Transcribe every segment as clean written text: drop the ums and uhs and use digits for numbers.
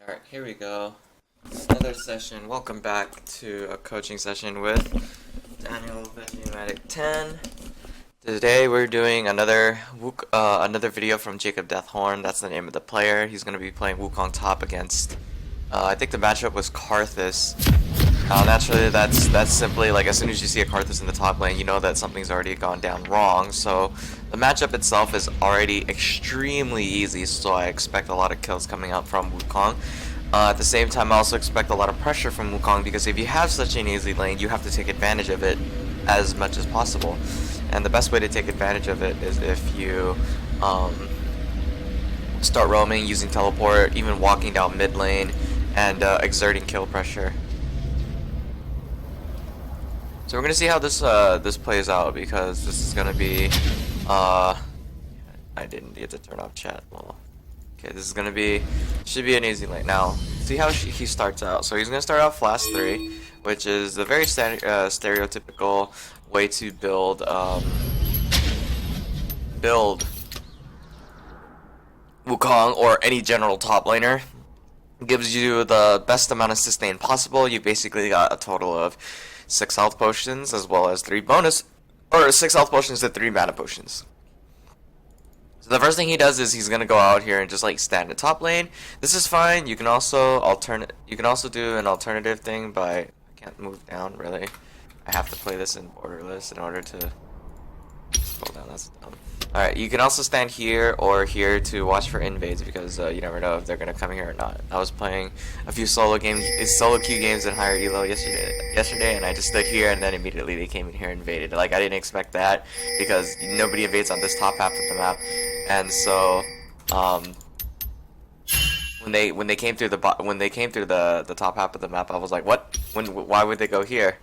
Alright, here we go. Another session. Welcome back to a coaching session with Daniel Venumatic 10. Today we're doing another video from Jacob Deathhorn. That's the name of the player. He's going to be playing Wukong top against, I think the matchup was Karthus. Naturally, that's simply like as soon as you see a Karthus in the top lane, you know that something's already gone down wrong. So the matchup itself is already extremely easy, so I expect a lot of kills coming out from Wukong. At the same time, I also expect a lot of pressure from Wukong because if you have such an easy lane, you have to take advantage of it as much as possible. And the best way to take advantage of it is if you start roaming, using teleport, even walking down mid lane, and exerting kill pressure. So we're gonna see how this plays out because this is gonna be I didn't get to turn off chat. Well, okay, this is gonna be should be an easy lane. Now see how he starts out. So he's gonna start out Flash 3, which is the very stereotypical way to build Wukong or any general top laner. It gives you the best amount of sustain possible. You basically got a total of 6 health potions as well as 6 health potions and 3 mana potions. So the first thing he does is he's gonna go out here and just like stand in top lane. This is fine. You can also do an alternative thing by I can't move down really. I have to play this in borderless in order to scroll down. That's dumb. Alright, you can also stand here or here to watch for invades because you never know if they're gonna come here or not. I was playing a few solo queue games in higher elo yesterday, and I just stood here and then immediately they came in here and invaded. Like I didn't expect that because nobody invades on this top half of the map, and so when they came through the top half of the map, I was like, what? Why would they go here?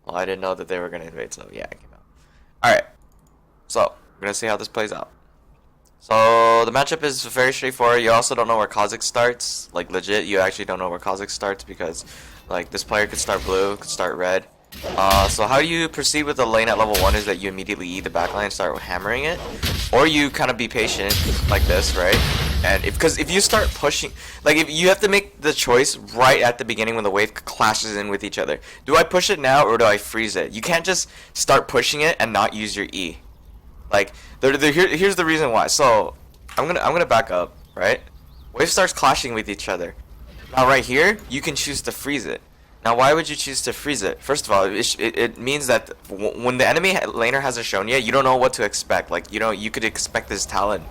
Well, I didn't know that they were gonna invade, so yeah, I came out. All right, so. We're gonna see how this plays out. So the matchup is very straightforward. You also don't know where Kha'Zix starts. Like legit, you actually don't know where Kha'Zix starts because like this player could start blue, could start red. So how you proceed with the lane at level 1 is that you immediately eat the backline and start hammering it, or you kind of be patient like this, right? And because if you start pushing, like if you have to make the choice right at the beginning when the wave clashes in with each other. Do I push it now or do I freeze it? You can't just start pushing it and not use your E. Like, here's the reason why. So, I'm gonna back up, right? Wave starts clashing with each other. Now, right here, you can choose to freeze it. Now, why would you choose to freeze it? First of all, it means that when the enemy laner hasn't shown yet, you don't know what to expect. Like, you could expect this Talon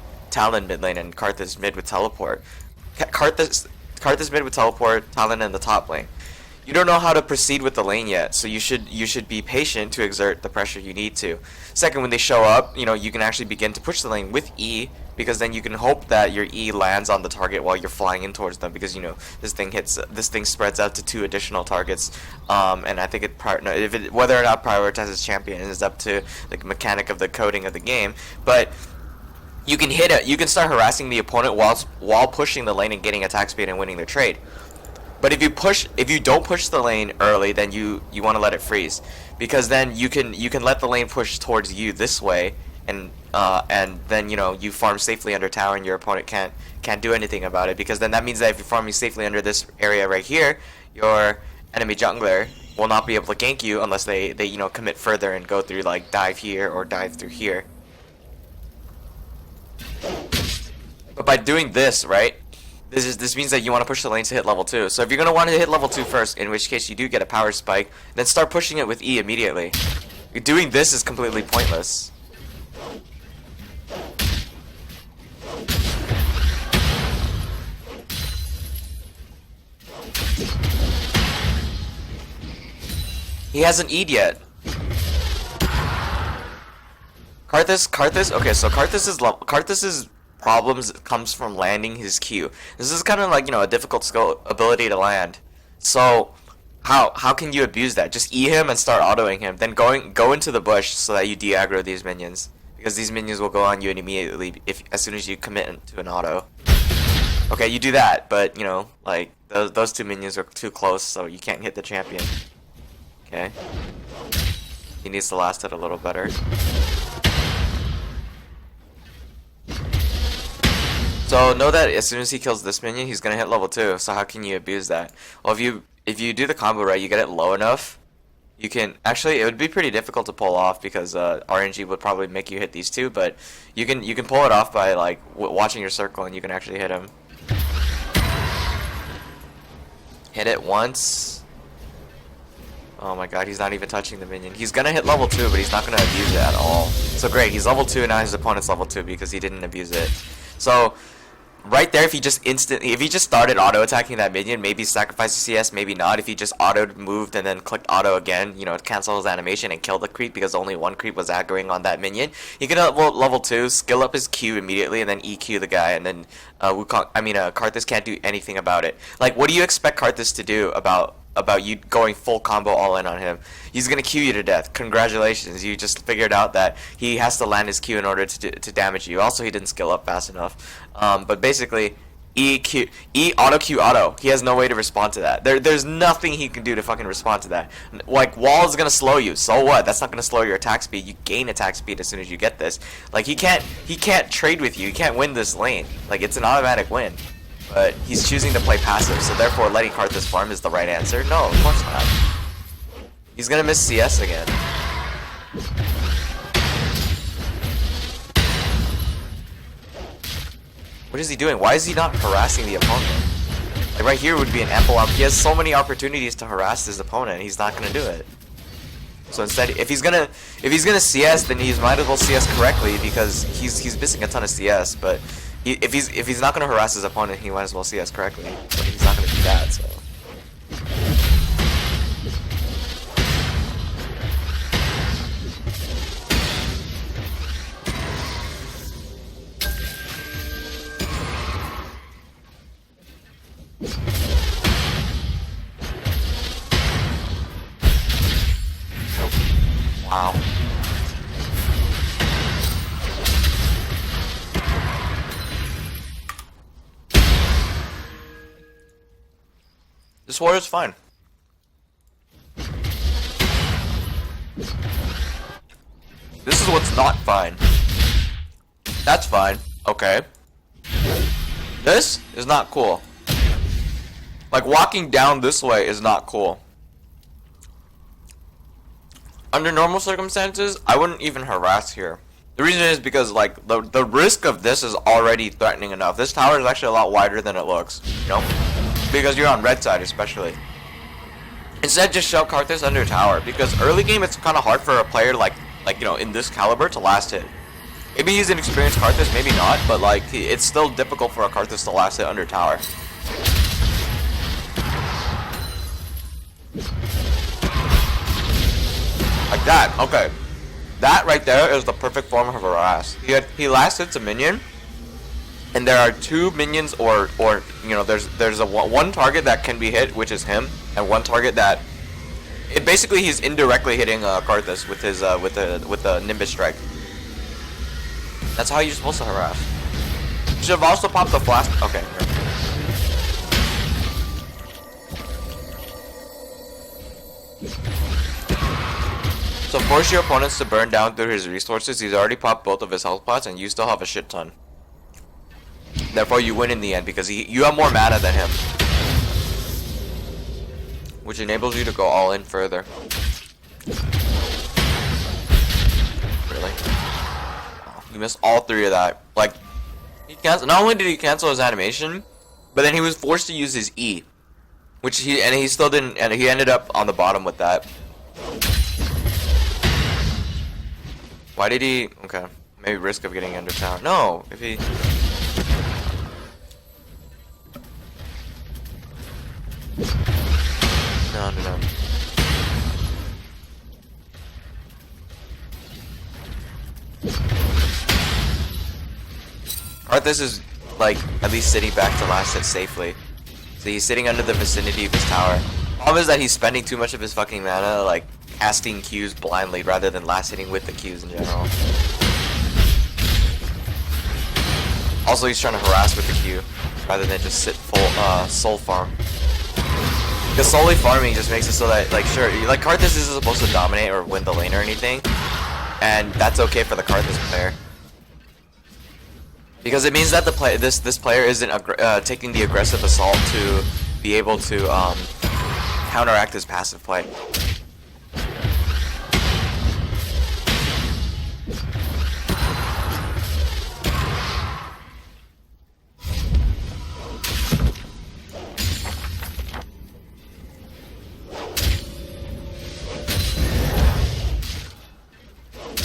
mid lane and Karthus mid with teleport. Karthus mid with teleport, Talon in the top lane. You don't know how to proceed with the lane yet, so you should be patient to exert the pressure you need to. Second, when they show up, you can actually begin to push the lane with E, because then you can hope that your E lands on the target while you're flying in towards them, because this thing spreads out to 2 additional targets, and I think whether or not prioritizes champion is up to the mechanic of the coding of the game, but you can hit it. You can start harassing the opponent while pushing the lane and getting attack speed and winning their trade. But if you don't push the lane early, then you want to let it freeze, because then you can let the lane push towards you this way, and then you farm safely under tower, and your opponent can't do anything about it, because then that means that if you're farming safely under this area right here, your enemy jungler will not be able to gank you unless they commit further and go through like dive here or dive through here. But by doing this, right? This means that you want to push the lanes to hit level 2. So if you're going to want to hit level 2 first, in which case you do get a power spike, then start pushing it with E immediately. Doing this is completely pointless. He hasn't E'd yet. Karthus, okay, so Karthus's problems comes from landing his Q. This is kind of like a difficult skill ability to land. So how can you abuse that? Just E him and start autoing him. Then go into the bush so that you de-aggro these minions, because these minions will go on you immediately as soon as you commit to an auto. Okay, you do that, but like those 2 minions are too close, so you can't hit the champion. Okay, he needs to last it a little better. So know that as soon as he kills this minion, he's gonna hit level 2. So how can you abuse that? Well, if you do the combo right, you get it low enough. You can actually it would be pretty difficult to pull off because RNG would probably make you hit these two, but you can pull it off by like watching your circle and you can actually hit him. Hit it once. Oh my god, he's not even touching the minion. He's gonna hit level 2, but he's not gonna abuse it at all. So great, he's level 2 and now his opponent's level 2 because he didn't abuse it. So right there, if he just started auto attacking that minion, maybe sacrifice the CS, maybe not. If he just auto moved and then clicked auto again, you know, cancel his animation and kill the creep because only one creep was aggroing on that minion, he could level 2, skill up his Q immediately, and then EQ the guy, and then Wukong, Karthus can't do anything about it. Like, what do you expect Karthus to do about you going full combo all in on him? He's gonna Q you to death. Congratulations, you just figured out that he has to land his Q in order to damage you. Also, he didn't skill up fast enough. But basically, E auto Q auto. He has no way to respond to that. There's nothing he can do to fucking respond to that. Like, wall is gonna slow you. So what? That's not gonna slow your attack speed. You gain attack speed as soon as you get this. Like, he can't trade with you. He can't win this lane. Like, it's an automatic win. But he's choosing to play passive, so therefore letting Karthus farm is the right answer. No, of course not. He's gonna miss CS again. What is he doing? Why is he not harassing the opponent? Like right here would be an ample he has so many opportunities to harass his opponent, he's not gonna do it. So instead, if he's gonna CS, then he might as well CS correctly because he's missing a ton of CS, but if he's not gonna harass his opponent, he might as well CS correctly. But he's not gonna do that, so. Wow. This warrior's fine. This is what's not fine. That's fine. Okay. This is not cool. Like, walking down this way is not cool. Under normal circumstances, I wouldn't even harass here. The reason is because, like, the risk of this is already threatening enough. This tower is actually a lot wider than it looks, you know? Because you're on red side, especially. Instead, just shove Karthus under tower, because early game it's kind of hard for a player like you know, in this caliber to last hit. Maybe he's an experienced Karthus, maybe not, but like it's still difficult for a Karthus to last hit under tower. Like that, okay. That right there is the perfect form of harass. He last hits a minion, and there are two minions, or you know, there's a one target that can be hit, which is him, and one target that basically he's indirectly hitting Karthus with his with the Nimbus strike. That's how you're supposed to harass. You should have also popped the flash. Okay. So force your opponents to burn down through his resources. He's already popped both of his health pots, and you still have a shit ton. Therefore, you win in the end because you have more mana than him, which enables you to go all in further. Really? Oh, you missed all three of that. Like, he cancel. Not only did he cancel his animation, but then he was forced to use his E, which he still didn't, and he ended up on the bottom with that. Why did he? Okay, maybe risk of getting under tower. No, if he. No. Karthus is like at least sitting back to last hit safely. So he's sitting under the vicinity of his tower. Problem is that he's spending too much of his fucking mana, like casting Qs blindly rather than last hitting with the Qs in general. Also, he's trying to harass with the Q rather than just sit full soul farm. Because solely farming just makes it so that, like, sure, like Karthus isn't supposed to dominate or win the lane or anything, and that's okay for the Karthus player. Because it means that this player isn't taking the aggressive assault to be able to counteract his passive play.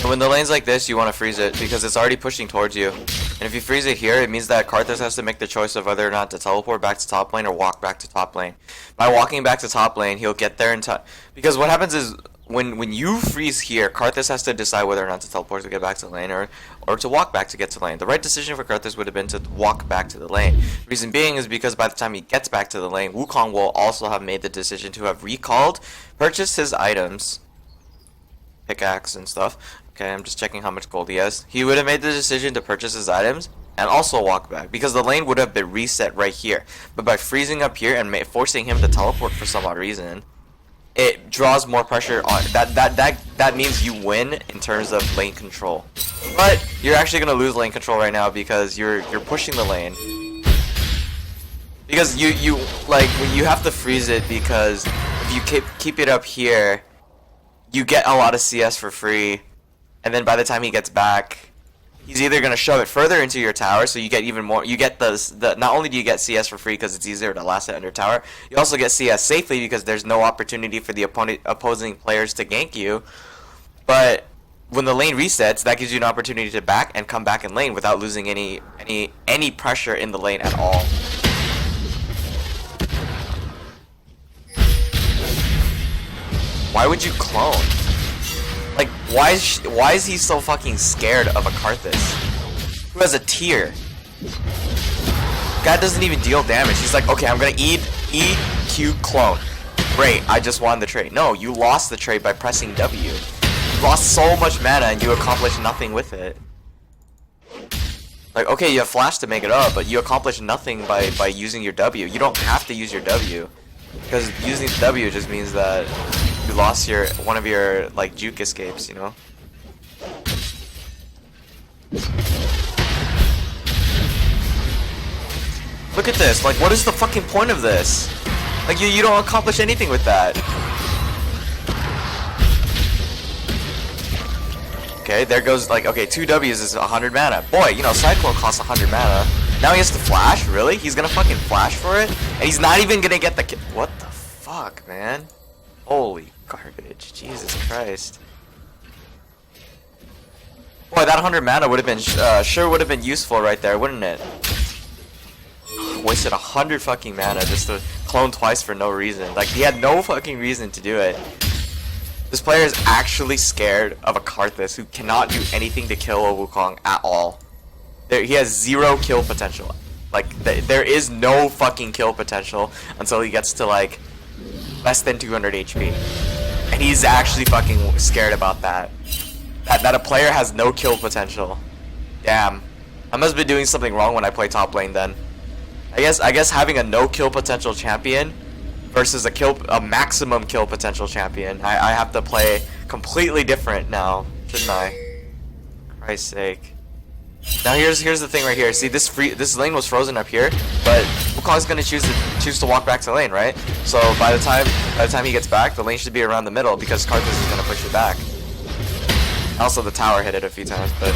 When the lane's like this, you want to freeze it because it's already pushing towards you. And if you freeze it here, it means that Karthus has to make the choice of whether or not to teleport back to top lane or walk back to top lane. By walking back to top lane, he'll get there in time. Because what happens is, when you freeze here, Karthus has to decide whether or not to teleport to get back to the lane or to walk back to get to the lane. The right decision for Karthus would have been to walk back to the lane. Reason being is because by the time he gets back to the lane, Wukong will also have made the decision to have recalled, purchased his items, pickaxe and stuff. Okay, I'm just checking how much gold he has. He would have made the decision to purchase his items and also walk back because the lane would have been reset right here. But by freezing up here and forcing him to teleport for some odd reason, it draws more pressure on that means you win in terms of lane control. But you're actually gonna lose lane control right now because you're pushing the lane. Because you like when you have to freeze it because if you keep it up here, you get a lot of CS for free. And then by the time he gets back, he's either going to shove it further into your tower, so you get even more. You get not only do you get CS for free because it's easier to last it under tower, you also get CS safely because there's no opportunity for the opposing players to gank you. But when the lane resets, that gives you an opportunity to back and come back in lane without losing any pressure in the lane at all. Why would you clone? Like, why is he so fucking scared of a Karthus who has a tier? Guy doesn't even deal damage. He's like, okay, I'm gonna E, Q, clone. Great, I just won the trade. No, you lost the trade by pressing W. You lost so much mana and you accomplished nothing with it. Like, okay, you have flash to make it up, but you accomplished nothing by using your W. You don't have to use your W, because using W just means that you lost one of your like juke escapes, you know. Look at this. Like, what is the fucking point of this? Like, you don't accomplish anything with that. Okay, there goes, like, okay, 2 W's is 100 mana. Boy, you know, Cyclone costs 100 mana. Now he has to flash? Really? He's gonna fucking flash for it? And he's not even gonna get the kill. What the fuck, man? Holy garbage. Jesus Christ. Boy, that 100 mana would have been, sure would have been useful right there, wouldn't it? Wasted 100 fucking mana just to clone twice for no reason. Like, he had no fucking reason to do it. This player is actually scared of a Karthus who cannot do anything to kill a Wukong at all. He has 0 kill potential. Like, there is no fucking kill potential until he gets to, like, less than 200 HP. And he's actually fucking scared about that. That a player has no kill potential. Damn. I must be doing something wrong when I play top lane then. I guess having a no kill potential champion versus a maximum kill potential champion, I have to play completely different now, shouldn't I? Christ's sake. Now here's the thing right here. See, this lane was frozen up here, but Wukong's gonna choose to walk back to lane, right? So by the time he gets back, the lane should be around the middle because Karthus is gonna push it back. Also, the tower hit it a few times, but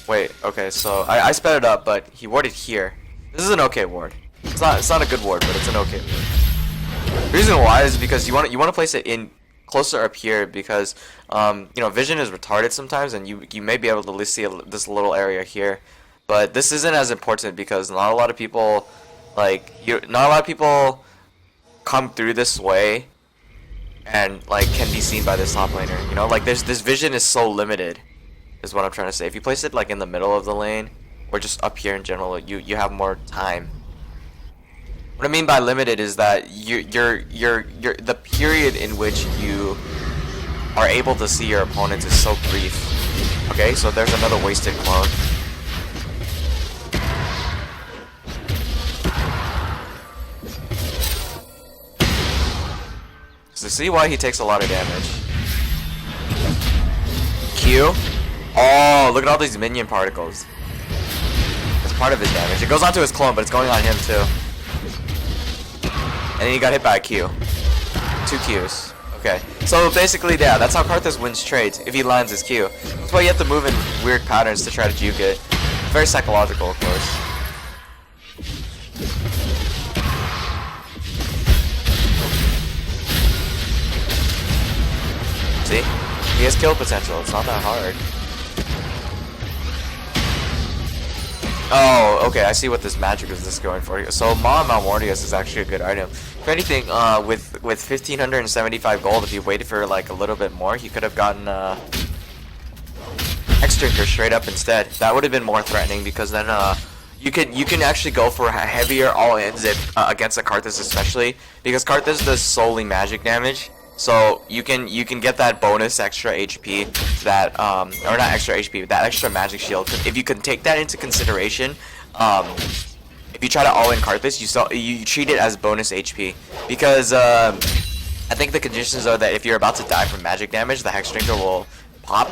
wait. Okay, so I sped it up, but he warded here. This is an okay ward. It's not a good ward, but it's an okay ward. The reason why is because you want to place it in closer up here because you know, vision is retarded sometimes, and you may be able to see this little area here, but this isn't as important because not a lot of people come through this way and like can be seen by this top laner. You know, like this vision is so limited, is what I'm trying to say. If you place it like in the middle of the lane or just up here in general, you have more time. What I mean by limited is that the period in which you are able to see your opponents is so brief. Okay, so there's another wasted clone. So see why he takes a lot of damage. Q. Oh, look at all these minion particles. It's part of his damage. It goes onto his clone, but it's going on him too. And then he got hit by a Q. 2 Qs. Okay. So basically, yeah, that's how Karthus wins trades, if he lands his Q. That's why you have to move in weird patterns to try to juke it. Very psychological, of course. See? He has kill potential. It's not that hard. Oh, okay. I see what this magic is this going for. So Maw Malmortius is actually a good item. If anything, with 1,575 gold, if you waited for like a little bit more, he could have gotten X-Drinker straight up instead. That would have been more threatening because then you can actually go for heavier all-ins if against a Karthus especially, because Karthus does solely magic damage. So you can get that bonus extra HP that or not extra HP, but that extra magic shield. If you can take that into consideration, if you try to all-in Karthus, you treat it as bonus HP, because I think the conditions are that if you're about to die from magic damage, the Hex Drinker will pop,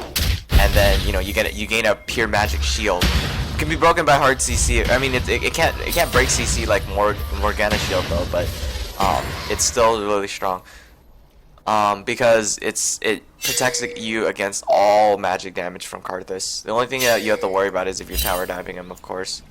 and then you gain a pure magic shield. It can be broken by hard CC. I mean, it can't break CC like Morgana shield though, but it's still really strong. Because it protects you against all magic damage from Karthus. The only thing that you have to worry about is if you're tower diving him, of course.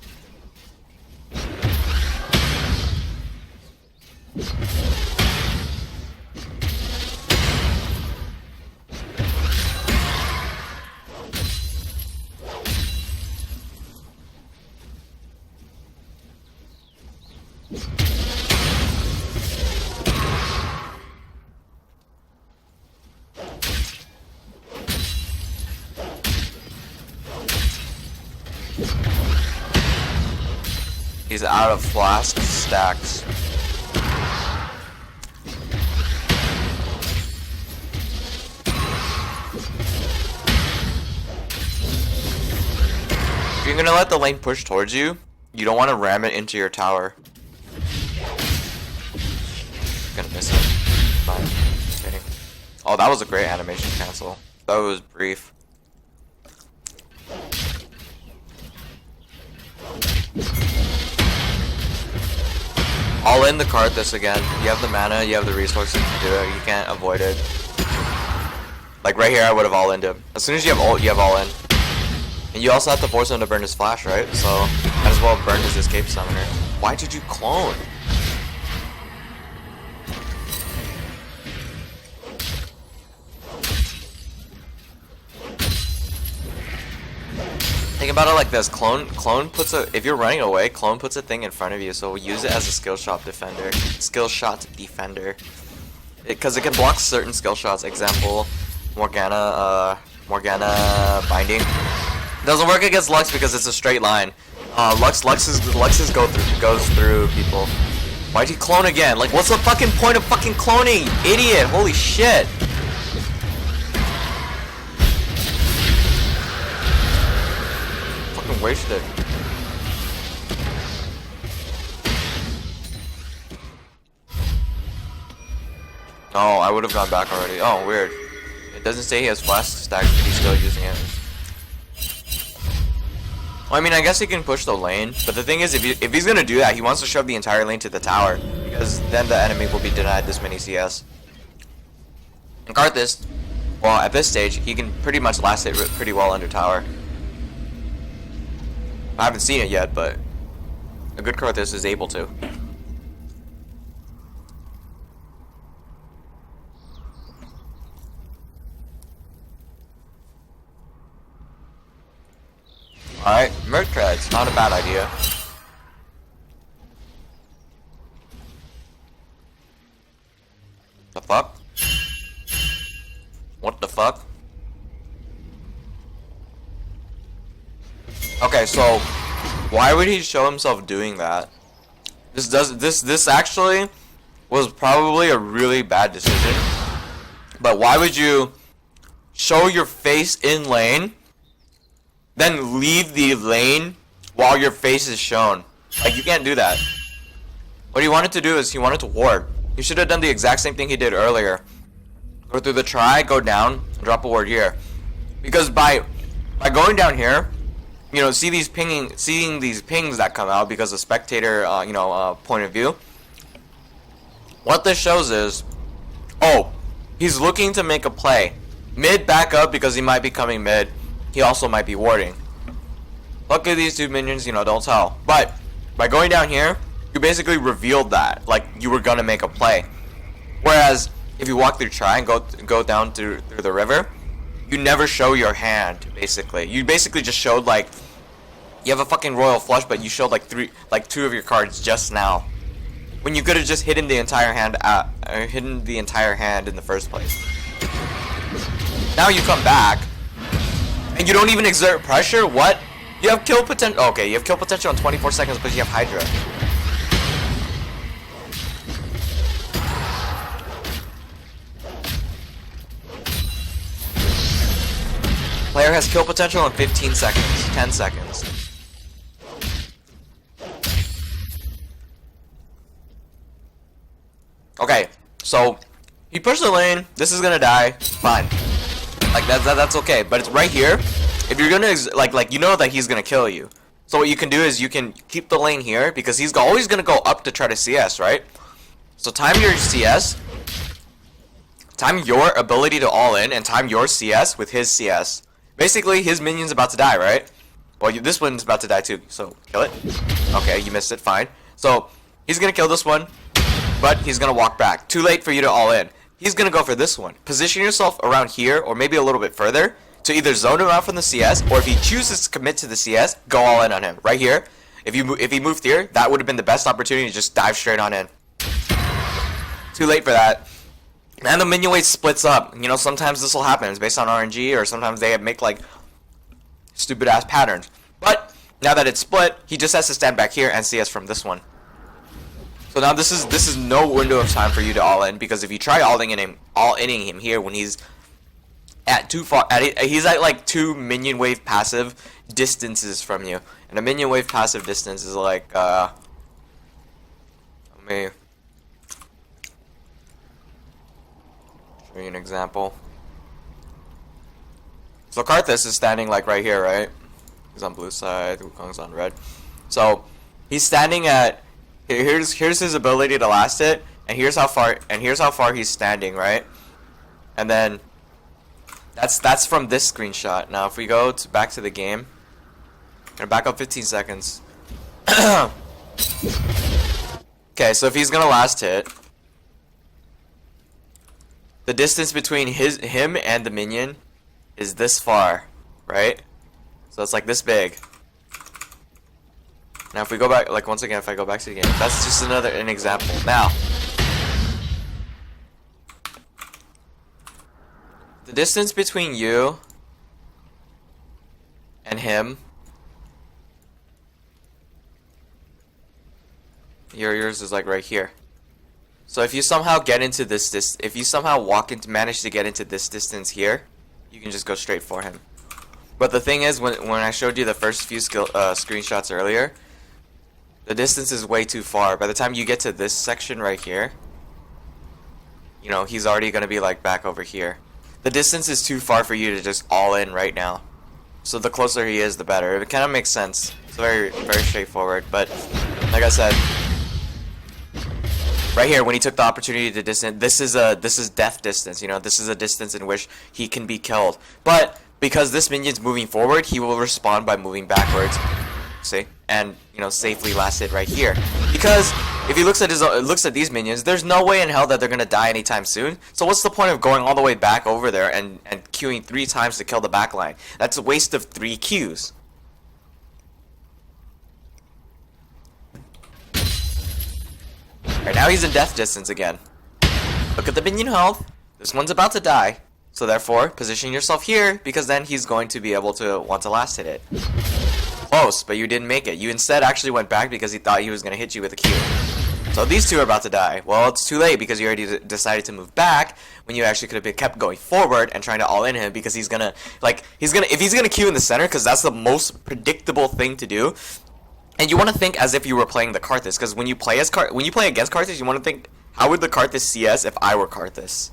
He's out of flask stacks. If you're gonna let the lane push towards you, you don't want to ram it into your tower. Gonna miss it. Fine. Okay. Oh, that was a great animation cancel. That was brief. All in the Karthus again. You have the mana, you have the resources to do it. You can't avoid it. Like right here, I would have all in him. As soon as you have ult, you have all in. And you also have to force him to burn his flash, right? So might as well burn his escape summoner. Why did you clone? Think about it like this. Clone puts if you're running away, clone puts a thing in front of you, so use it as a skill shot defender. Because it can block certain skill shots. Example, Morgana binding. Doesn't work against Lux because it's a straight line. Lux goes through people. Why'd you clone again? Like, what's the fucking point of fucking cloning, idiot? Holy shit. Wasted. Oh, I would have gone back already. Oh, weird. It doesn't say he has flask stacks, but he's still using it. Well, I mean, I guess he can push the lane, but the thing is, if he's gonna do that, he wants to shove the entire lane to the tower, because then the enemy will be denied this many CS. And Karthus, well, at this stage, he can pretty much last it pretty well under tower. I haven't seen it yet, but a good Karthus is able to. Alright, Merc Treads, not a bad idea. The fuck? What the fuck? Okay, so why would he show himself doing that? This actually was probably a really bad decision. But why would you show your face in lane, then leave the lane while your face is shown? Like, you can't do that. What he wanted to do is he wanted to ward. He should have done the exact same thing he did earlier. Go through the try, go down, drop a ward here. Because by By going down here, you know, seeing these pings that come out because of spectator, point of view. What this shows is, oh, he's looking to make a play. Mid back up because he might be coming mid. He also might be warding. Look at these two minions, you know, don't tell. But by going down here, you basically revealed that, like you were gonna make a play. Whereas if you walk through Try and go down through the river, you never show your hand. Basically, you basically just showed like you have a fucking royal flush, but you showed like two of your cards just now, when you could have just hidden the entire hand in the first place. Now you come back and you don't even exert pressure. What? You have kill potential. Okay, you have kill potential in 24 seconds, but you have Hydra. Player has kill potential in 15 seconds, 10 seconds. Okay, so he pushed the lane. This is gonna die. Fine, like that's okay. But it's right here. If you're gonna like you know that he's gonna kill you. So what you can do is you can keep the lane here because he's always gonna go up to try to CS, right? So time your CS, time your ability to all in, and time your CS with his CS. Basically, his minion's about to die, right? Well, this one's about to die too, so kill it. Okay, you missed it, fine. So, he's gonna kill this one, but he's gonna walk back. Too late for you to all in. He's gonna go for this one. Position yourself around here, or maybe a little bit further, to either zone him out from the CS, or if he chooses to commit to the CS, go all in on him. Right here, if he moved here, that would have been the best opportunity to just dive straight on in. Too late for that. And the minion wave splits up. You know, sometimes this will happen. It's based on RNG, or sometimes they make like stupid ass patterns. But now that it's split, he just has to stand back here and CS from this one. So now this is no window of time for you to all in, because if you try all inning him here when he's at he's at like 2 minion wave passive distances from you, and a minion wave passive distance is like let me show you an example. So Karthus is standing like right here, right? He's on blue side, Wukong's on red. So he's standing at here's his ability to last it, and here's how far he's standing, right? And then that's from this screenshot. Now if we go back to the game, I'm gonna back up 15 seconds. Okay, so if he's gonna last hit, the distance between him and the minion is this far, right? So it's like this big. Now if we go back, like once again, if I go back to the game, that's just an example. Now, the distance between you and him, yours is like right here. So if you somehow get into this, if you somehow manage to get into this distance here, you can just go straight for him. But the thing is, when I showed you the first few screenshots earlier, the distance is way too far. By the time you get to this section right here, you know, he's already gonna be like back over here. The distance is too far for you to just all in right now. So the closer he is, the better. It kind of makes sense. It's very straightforward. But like I said, right here, when he took the opportunity to distance, this is death distance. You know, this is a distance in which he can be killed. But because this minion's moving forward, he will respond by moving backwards. See, and you know, safely last hit right here. Because if he looks at these minions, there's no way in hell that they're gonna die anytime soon. So what's the point of going all the way back over there and queuing 3 times to kill the backline? That's a waste of 3 queues. Right now he's in death distance again. Look at the minion health. This one's about to die. So therefore, position yourself here, because then he's going to be able to want to last hit it. Close, but you didn't make it. You instead actually went back because he thought he was going to hit you with a Q. So these two are about to die. Well, it's too late because you already decided to move back when you actually could have kept going forward and trying to all in him, because if he's gonna Q in the center, because that's the most predictable thing to do. And you want to think as if you were playing the Karthus, because when you play against Karthus, you want to think, how would the Karthus CS if I were Karthus?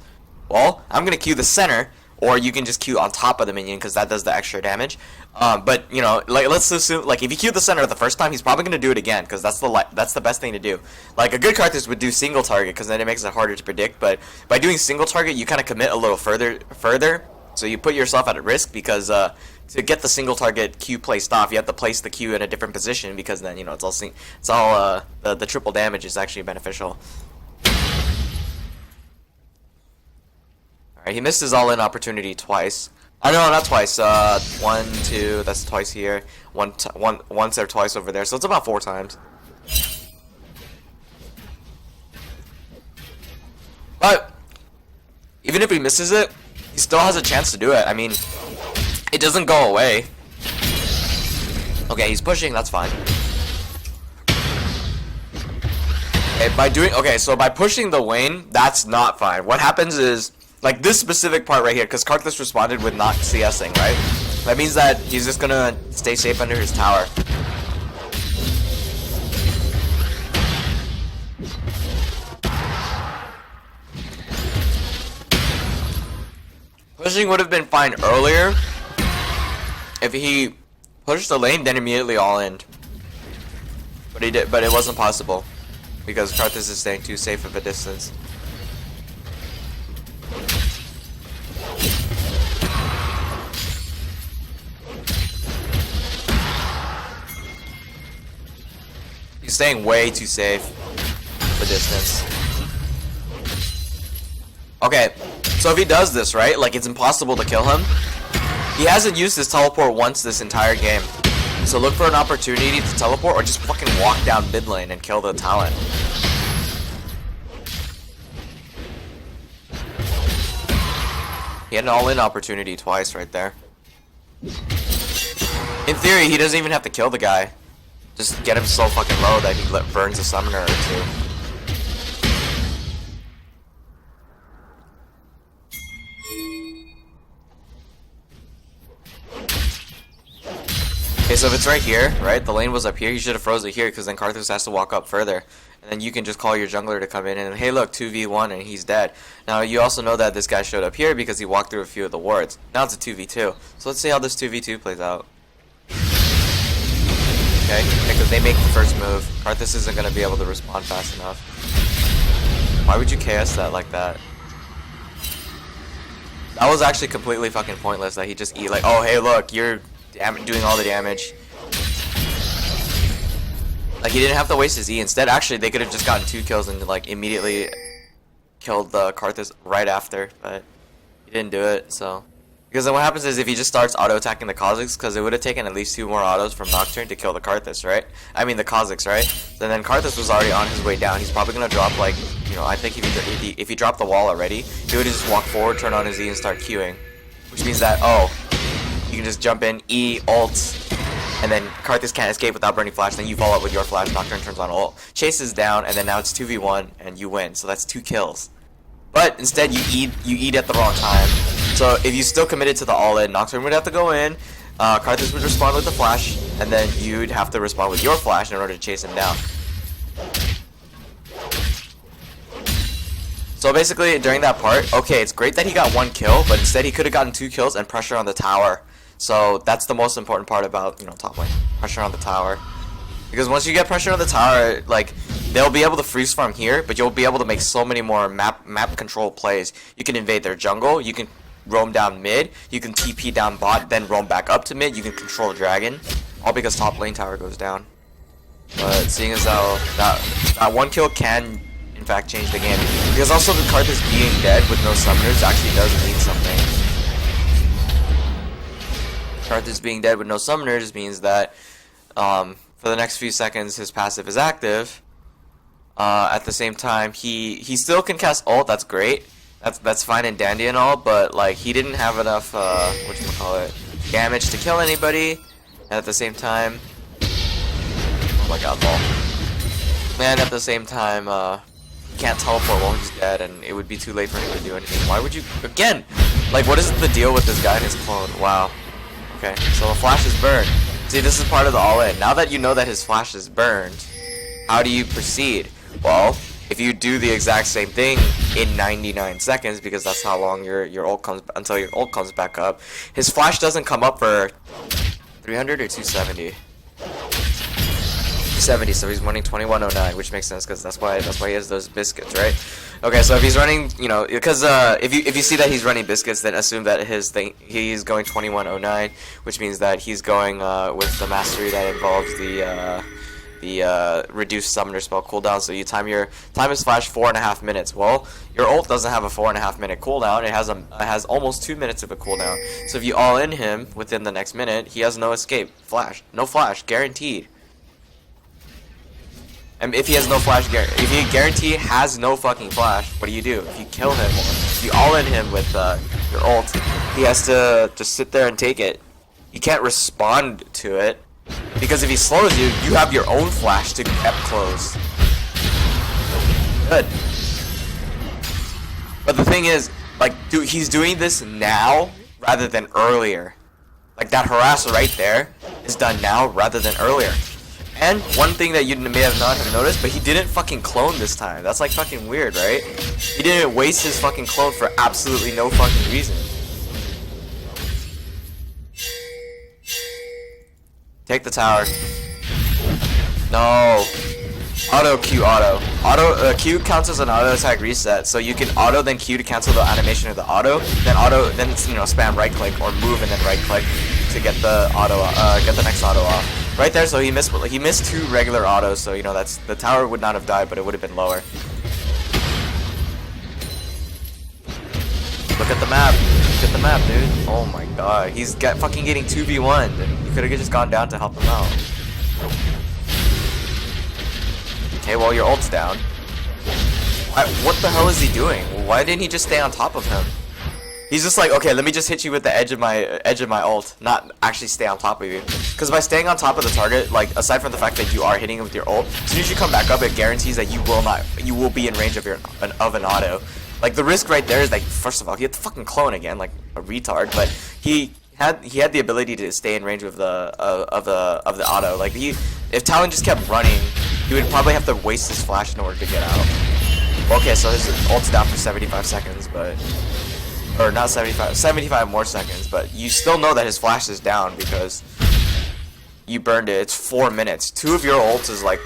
Well, I'm gonna Q the center, or you can just Q on top of the minion because that does the extra damage. But you know, like let's assume like if you Q the center the first time, he's probably gonna do it again because that's the best thing to do. Like a good Karthus would do single target because then it makes it harder to predict. But by doing single target, you kind of commit a little further. So you put yourself at risk because to get the single target Q placed off, you have to place the Q in a different position because then you know the triple damage is actually beneficial. Alright, he missed his all-in opportunity twice. Oh no, not twice. 1, 2. That's twice here. Once or twice over there. So it's about 4 times. But even if he misses it, he still has a chance to do it. I mean, it doesn't go away. Okay, he's pushing. That's fine. Okay, so by pushing the Wayne, that's not fine. What happens is, like this specific part right here, because Karthus responded with not CSing, right? That means that he's just gonna stay safe under his tower. Pushing would have been fine earlier if he pushed the lane, then immediately all in. But he did, but it wasn't possible because Karthus is staying too safe of a distance. He's staying way too safe for distance. Okay, so if he does this, right, like it's impossible to kill him. He hasn't used his teleport once this entire game. So look for an opportunity to teleport or just fucking walk down mid lane and kill the talent. He had an all-in opportunity twice right there. In theory, he doesn't even have to kill the guy. Just get him so fucking low that he burns a summoner or 2. Okay, so if it's right here, right, the lane was up here, he should have froze it here because then Karthus has to walk up further. And then you can just call your jungler to come in and, hey look, 2v1 and he's dead. Now you also know that this guy showed up here because he walked through a few of the wards. Now it's a 2v2. So let's see how this 2v2 plays out. Okay, because they make the first move. Karthus isn't going to be able to respond fast enough. Why would you KS that like that? That was actually completely fucking pointless that he just like, oh hey look, you're doing all the damage. Like he didn't have to waste his E. Instead, actually, they could have just gotten 2 kills and like immediately killed the Karthus right after, but he didn't do it. So because then what happens is if he just starts auto attacking the Kha'Zix, because it would have taken at least 2 more autos from Nocturne to kill the Karthus, right? I mean the Kha'Zix, right? So then Karthus was already on his way down. He's probably gonna drop like, you know, I think if he dropped the wall already, he would just walk forward, turn on his E, and start queuing, which means that you can just jump in, E, ult, and then Karthus can't escape without burning flash, then you follow up with your flash, Nocturne turns on ult, chases down, and then now it's 2v1, and you win, so that's 2 kills. But instead, you eat at the wrong time. So if you still committed to the all-in, Nocturne would have to go in, Karthus would respond with the flash, and then you'd have to respond with your flash in order to chase him down. So basically, during that part, okay, it's great that he got 1 kill, but instead he could have gotten 2 kills and pressure on the tower. So that's the most important part about, you know, top lane. Pressure on the tower. Because once you get pressure on the tower, like, they'll be able to freeze farm here, but you'll be able to make so many more map control plays. You can invade their jungle, you can roam down mid, you can TP down bot, then roam back up to mid, you can control dragon. All because top lane tower goes down. But seeing as how that 1 kill can in fact change the game. Because also the Karthus being dead with no summoners actually does mean something. Karthus being dead with no summoners means that for the next few seconds his passive is active. At the same time he still can cast ult, that's great. That's fine and dandy and all, but like he didn't have enough damage to kill anybody. And at the same time, oh my god, ball. And at the same time, he can't teleport while he's dead, and it would be too late for him to do anything. Why would you again? Like, what is the deal with this guy and his clone? Wow. Okay, so the flash is burned. See, this is part of the all-in. Now that you know that his flash is burned, how do you proceed? Well, if you do the exact same thing in 99 seconds, because that's how long your ult comes until your ult comes back up, his flash doesn't come up for 300 or 270. 70, so he's running 2109, which makes sense because that's why he has those biscuits, right? Okay, so if he's running, you know, because if you see that he's running biscuits, then assume that he's going 2109, which means that he's going with the mastery that involves the reduced summoner spell cooldown. So you time his flash 4.5 minutes. Well, your ult doesn't have a 4.5 minute cooldown. It has almost 2 minutes of a cooldown. So if you all in him within the next minute, he has no escape. No flash, guaranteed. And if he has no flash, if he guarantee has no fucking flash, what do? If you kill him, or if you all in him with your ult, he has to just sit there and take it. You can't respond to it, because if he slows you, you have your own flash to get close. Good. But the thing is, like, dude, he's doing this now rather than earlier. Like, that harass right there is done now rather than earlier. And one thing that you may have not have noticed, but he didn't fucking clone this time. That's like fucking weird, right? He didn't waste his fucking clone for absolutely no fucking reason. Take the tower. No. Auto Q auto. Q counts as an auto attack reset, so you can auto then Q to cancel the animation of the auto, then spam right click or move and then right click to get the get the next auto off. Right there, so he missed 2 regular autos, so you know that's the tower would not have died, but it would have been lower. Look at the map. Look at the map, dude. Oh my god, he's fucking getting 2v1'd. You could have just gone down to help him out. Okay, well your ult's down. What the hell is he doing? Why didn't he just stay on top of him? He's just like, okay, let me just hit you with the edge of my ult, not actually stay on top of you. Because by staying on top of the target, like aside from the fact that you are hitting him with your ult, as soon as you come back up, it guarantees that you will be in range of an auto. Like the risk right there is like, first of all, he had to fucking clone again, like a retard, but he had the ability to stay in range of the auto. Like if Talon just kept running, he would probably have to waste his flash in order to get out. Okay, so his ult's down for 75 seconds, but. Or not 75 more seconds, but you still know that his flash is down because you burned it. It's 4 minutes. 2 of your ults is like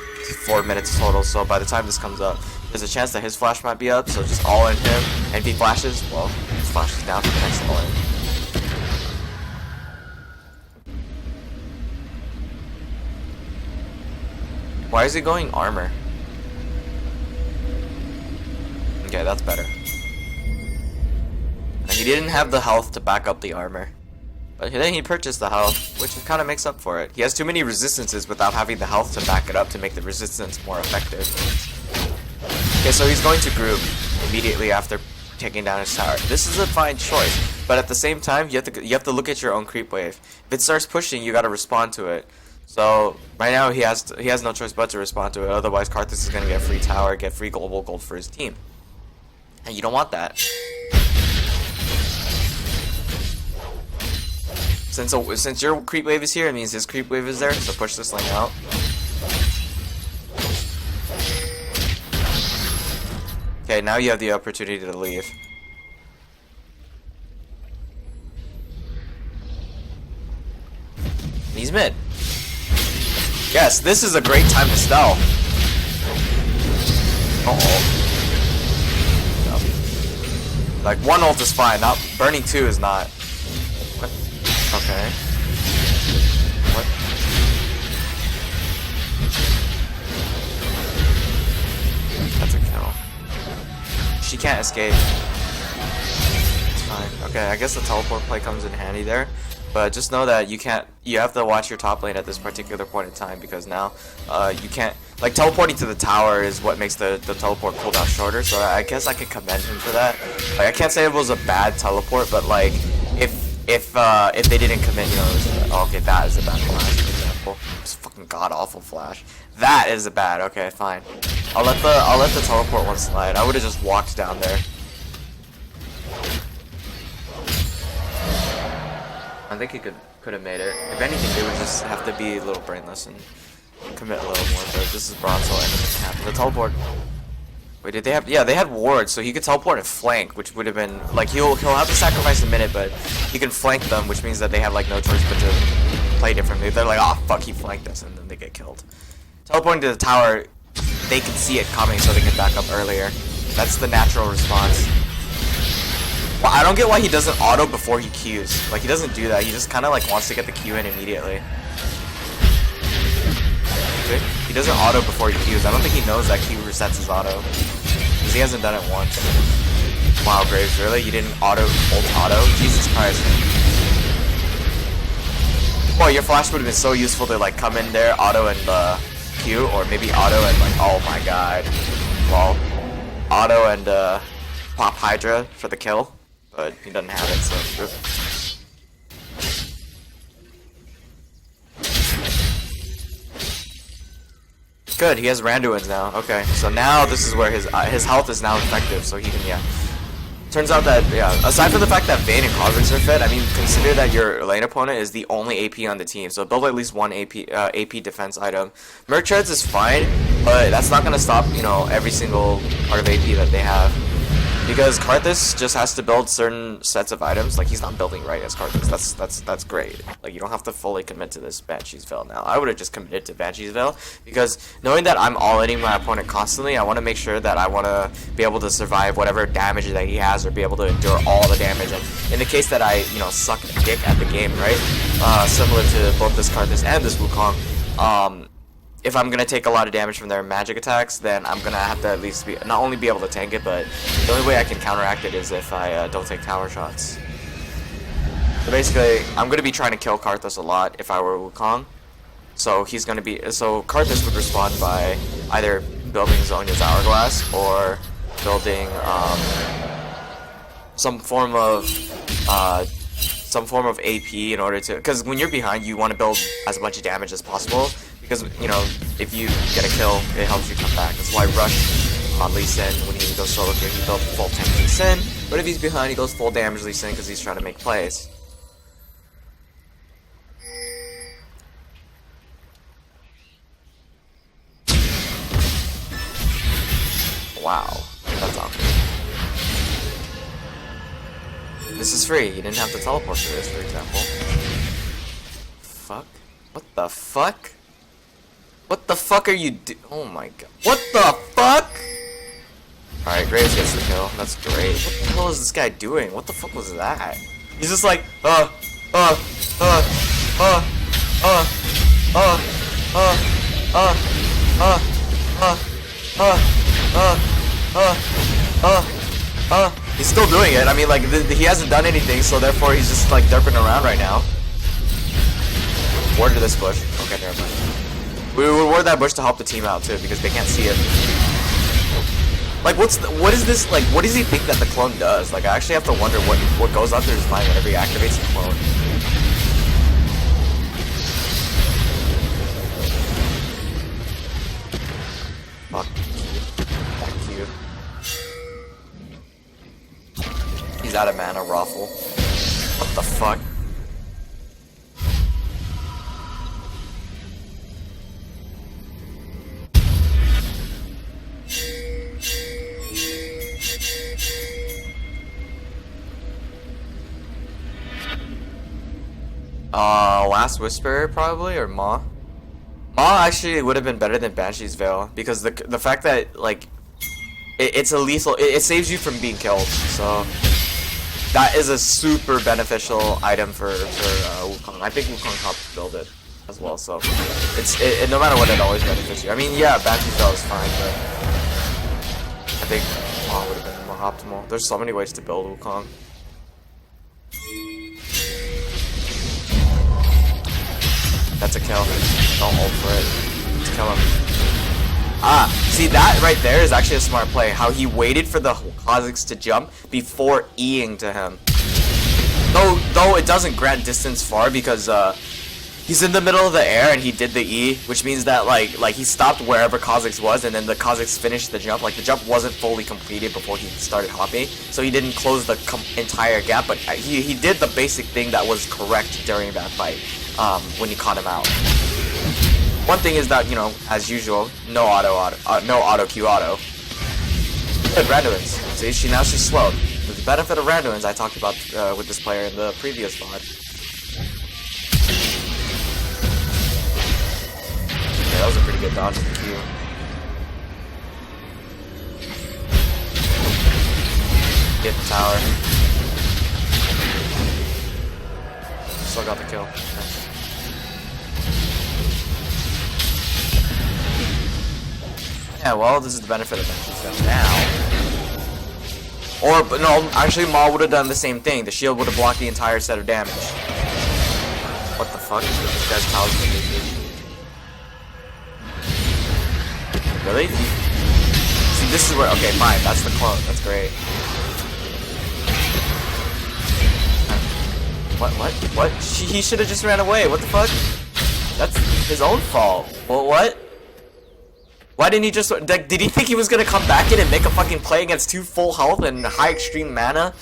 4 minutes total, so by the time this comes up, there's a chance that his flash might be up, so just all in him, and if he flashes, well, his flash is down for the next all in. Why is he going armor? Okay, that's better. He didn't have the health to back up the armor. But then he purchased the health, which kind of makes up for it. He has too many resistances without having the health to back it up to make the resistance more effective. Okay, so he's going to group immediately after taking down his tower. This is a fine choice, but at the same time, you have to look at your own creep wave. If it starts pushing, you got to respond to it. So right now he has no choice but to respond to it. Otherwise, Karthus is going to get free tower, get free global gold for his team, and you don't want that. Since your creep wave is here, it means his creep wave is there, so push this lane out. Okay, now you have the opportunity to leave. He's mid. Yes, this is a great time to stall. Uh-oh. No. Like, 1 ult is fine, not burning 2 is not. Okay. What? That's a kill. She can't escape. It's fine. Okay, I guess the teleport play comes in handy there. But just know that you have to watch your top lane at this particular point in time, because now you can't, like, teleporting to the tower is what makes the teleport cooldown shorter, so I guess I could commend him for that. Like, I can't say it was a bad teleport, but like, if they didn't commit, you know, okay, that is a bad flash, for example. It's a fucking god awful flash. That is a bad. Okay, fine. I'll let the teleport one slide. I would have just walked down there. I think he could have made it. If anything, they would just have to be a little brainless and commit a little more. But this is Bronze, so anything can happen. The teleport. Wait, did they have? Yeah, they had wards, so he could teleport and flank, which would have been like he'll have to sacrifice a minute, but he can flank them, which means that they have like no choice but to play differently. They're like, oh fuck, he flanked us, and then they get killed. Teleporting to the tower, they can see it coming, so they can back up earlier. That's the natural response. Well, I don't get why he doesn't auto before he Qs. Like he doesn't do that. He just kind of like wants to get the Q in immediately. Okay. He doesn't auto before he Qs. I don't think he knows that Q resets his auto. Because he hasn't done it once. Wow, Graves, really? You didn't ult auto? Jesus Christ. Well, your flash would have been so useful to like come in there, auto and Q, or maybe auto and like, oh my god. Well, auto and pop Hydra for the kill. But he doesn't have it, so... Good, he has Randuins now. Okay, so now this is where his health is now effective, so he can, yeah. Turns out that, yeah, aside from the fact that Vayne and Cosmix are fed, I mean, consider that your lane opponent is the only AP on the team, so build at least one AP defense item. Merc Treads is fine, but that's not gonna stop, you know, every single part of AP that they have. Because Karthus just has to build certain sets of items. Like, he's not building right as Karthus. That's great. Like, you don't have to fully commit to this Banshee's Veil now. I would have just committed to Banshee's Veil, because knowing that I'm all-inning my opponent constantly, I want to make sure that I want to be able to survive whatever damage that he has, or be able to endure all the damage. And in the case that I, you know, suck dick at the game, right? Similar to both this Karthus and this Wukong, if I'm gonna take a lot of damage from their magic attacks, then I'm gonna have to at least be not only be able to tank it, but the only way I can counteract it is if I don't take tower shots. So basically, I'm gonna be trying to kill Karthus a lot if I were Wukong. So he's gonna be Karthus would respond by either building Zonya's Hourglass or building some form of AP in order to, because when you're behind, you want to build as much damage as possible. Because, you know, if you get a kill, it helps you come back. That's why Rush on Lee Sin, when he goes solo queue, he builds full tank Lee Sin. But if he's behind, he goes full damage Lee Sin because he's trying to make plays. Wow, that's awkward. This is free. You didn't have to teleport for this, for example. Fuck? What the fuck? What the fuck are you do- Oh my god. What the fuck? Alright, Graves gets the kill. That's great. What the hell is this guy doing? What the fuck was that? He's just like, He's still doing it. I mean, like, he hasn't done anything, so therefore he's just, like, derping around right now. Ward to this bush. Okay, never mind. We would ward that bush to help the team out too, because they can't see it. Like, what is this, like, what does he think that the clone does? Like, I actually have to wonder what goes on through his mind whenever he activates the clone. Fuck. Fuck you. He's out of mana, Raffle. What the fuck? Last Whisper probably, or Maw. Maw actually would have been better than Banshee's Veil, because the fact that, like, it's a lethal, it saves you from being killed, so that is a super beneficial item for Wukong. I think Wukong helped build it as well, so it no matter what, it always benefits you. I mean, yeah, Banshee's Veil is fine, but I think Maw would have been more optimal. There's so many ways to build Wukong. That's a kill. Don't hold for it. Let's kill him. Ah, see, that right there is actually a smart play. How he waited for the Kha'Zix to jump before E-ing to him. Though it doesn't grant distance far, because he's in the middle of the air and he did the E, which means that like he stopped wherever Kha'Zix was, and then the Kha'Zix finished the jump. Like, the jump wasn't fully completed before he started hopping, so he didn't close the entire gap, but he did the basic thing that was correct during that fight. When you caught him out. One thing is that, you know, as usual, no auto Q auto. Good, Randuin's. See, she's slowed. The benefit of Randuin's I talked about with this player in the previous VOD. Yeah, that was a pretty good dodge of the Q. Get the tower. Still got the kill. Nice. Yeah, well, this is the benefit of that. Now. Or, but no, actually Maul would have done the same thing. The shield would have blocked the entire set of damage. What the fuck? This guy's towers gonna be. Really? See, this is where. Okay, fine. That's the clone. That's great. What? He should have just ran away. What the fuck? That's his own fault. Well, what? Why didn't he just, like, did he think he was gonna come back in and make a fucking play against 2 full health and high extreme mana?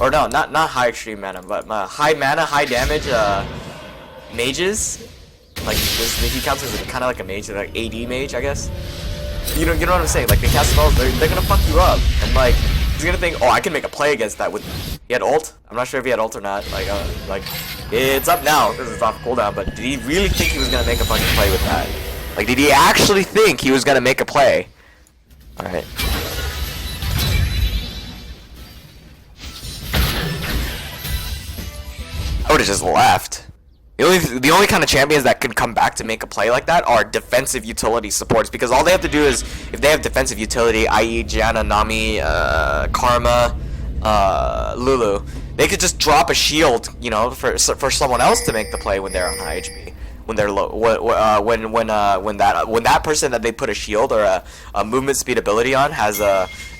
Or no, not high extreme mana, but high mana, high damage mages? Like, he counts as kind of like a mage, like AD mage, I guess. You know what I'm saying? Like, they cast spells, they're gonna fuck you up. And like, he's gonna think, oh, I can make a play against that with, he had ult? I'm not sure if he had ult or not. Like, it's up now because it's off cooldown, but did he really think he was gonna make a fucking play with that? Like, did he actually think he was gonna make a play? Alright. I would've just left. The only kind of champions that can come back to make a play like that are defensive utility supports, because all they have to do is, if they have defensive utility, i.e. Janna, Nami, Karma, Lulu, they could just drop a shield, you know, for someone else to make the play when they're on high HP. When they're low, when that person that they put a shield or a movement speed ability on has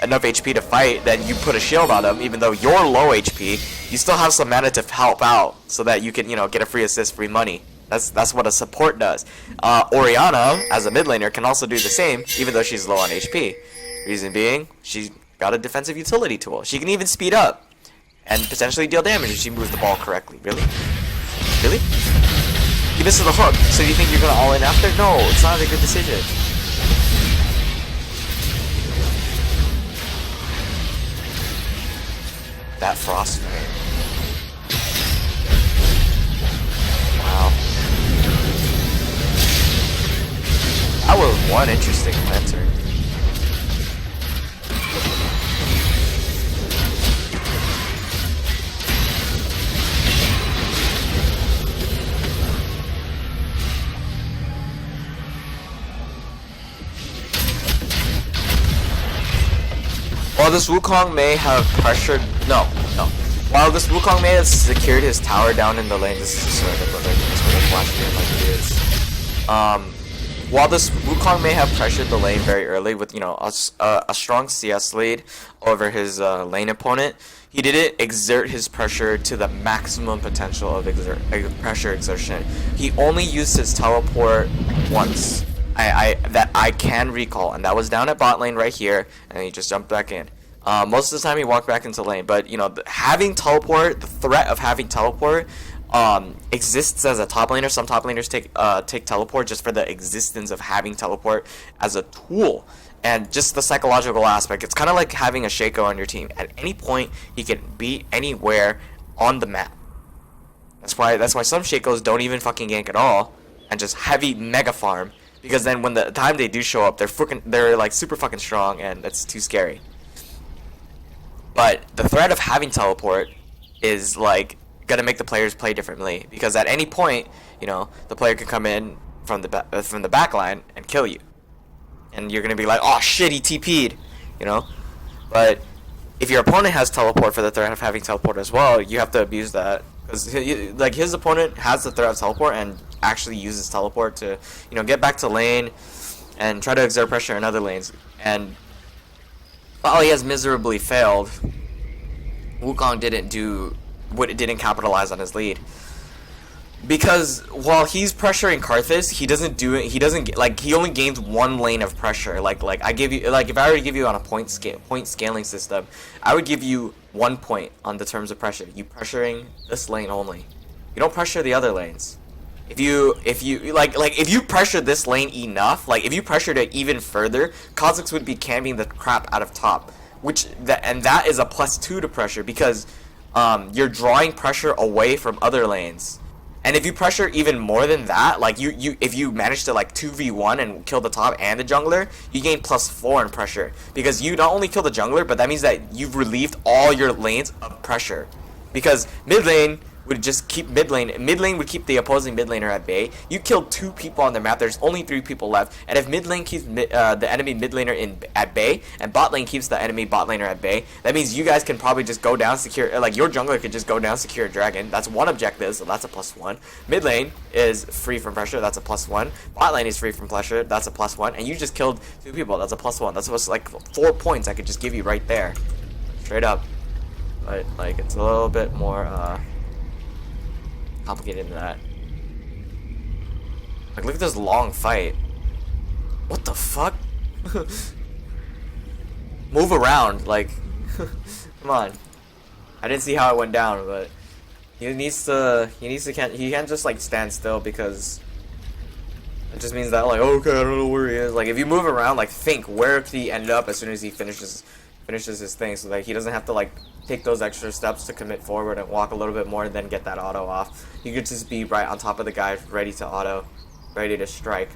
enough HP to fight, then you put a shield on them. Even though you're low HP, you still have some mana to help out, so that you can, you know, get a free assist, free money. That's what a support does. Orianna, as a mid laner, can also do the same, even though she's low on HP. Reason being, she's got a defensive utility tool. She can even speed up and potentially deal damage if she moves the ball correctly. Really? Really? He misses the hook, so you think you're gonna all in after? No, it's not a good decision. That frostbite. Wow. That was one interesting lantern. While this Wukong may have pressured, no. While this Wukong may have secured his tower down in the lane, this is sort of like flash game like it is. While this Wukong may have pressured the lane very early with, you know, a strong CS lead over his lane opponent, he didn't exert his pressure to the maximum potential of pressure exertion. He only used his teleport once. That I can recall, and that was down at bot lane right here, and he just jumped back in. Most of the time he walked back into lane, but you know, having teleport, the threat of having teleport exists as a top laner. Some top laners take teleport just for the existence of having teleport as a tool, and just the psychological aspect. It's kind of like having a Shaco on your team. At any point, he can be anywhere on the map. That's why some Shacos don't even fucking gank at all, and just heavy mega farm. Because then when the time they do show up, they're like super fucking strong, and it's too scary. But the threat of having teleport is like gonna make the players play differently, because at any point, you know, the player can come in from the back line and kill you, and you're gonna be like, oh shit, he TP'd, you know. But if your opponent has teleport for the threat of having teleport as well, you have to abuse that, because like his opponent has the threat of teleport and actually uses teleport to, you know, get back to lane and try to exert pressure in other lanes. And while he has miserably failed, Wukong didn't capitalize on his lead, because while he's pressuring Karthus, he only gains one lane of pressure. Like I give you, like if I were to give you on a point scaling system, I would give you 1 point on the terms of pressure. You pressuring this lane only. You don't pressure the other lanes. if you pressure this lane enough, like if you pressured it even further, Kha'Zix would be camping the crap out of top, and that is a +2 to pressure because you're drawing pressure away from other lanes. And if you pressure even more than that, like if you manage to like 2v1 and kill the top and the jungler, you gain +4 in pressure because you not only kill the jungler, but that means that you've relieved all your lanes of pressure. Because mid lane would just keep mid lane would keep the opposing mid laner at bay. You killed 2 people on the map. There's only 3 people left, and if mid lane keeps the enemy mid laner at bay, and bot lane keeps the enemy bot laner at bay, that means you guys can probably just go down secure. Like your jungler could just go down secure a dragon. That's one objective, so that's a +1. Mid lane is free from pressure. That's a +1. Bot lane is free from pressure. That's a +1. And you just killed 2 people. That's a +1. That's what's like 4 points I could just give you right there, straight up. But like it's a little bit more complicated than that. Like look at this long fight. What the fuck? Move around, like come on. I didn't see how it went down, but he can't just like stand still because it just means that like okay, I don't know where he is. Like if you move around, like think where could he end up as soon as he finishes his thing, so that he doesn't have to like take those extra steps to commit forward and walk a little bit more and then get that auto off. You could just be right on top of the guy, ready to auto, ready to strike.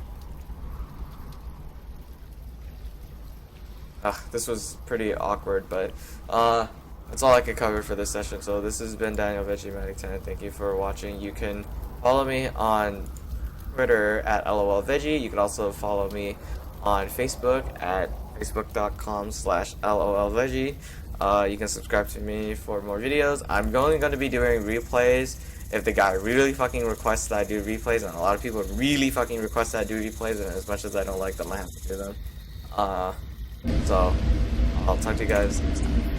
This was pretty awkward, but that's all I could cover for this session. So this has been Daniel Veggie10. Thank you for watching. You can follow me on Twitter at LOLVeggie. You can also follow me on Facebook at facebook.com/LOLveggie. You can subscribe to me for more videos. I'm only going to be doing replays if the guy really fucking requests that I do replays, and a lot of people really fucking request that I do replays, and as much as I don't like them, I have to do them. So I'll talk to you guys next time.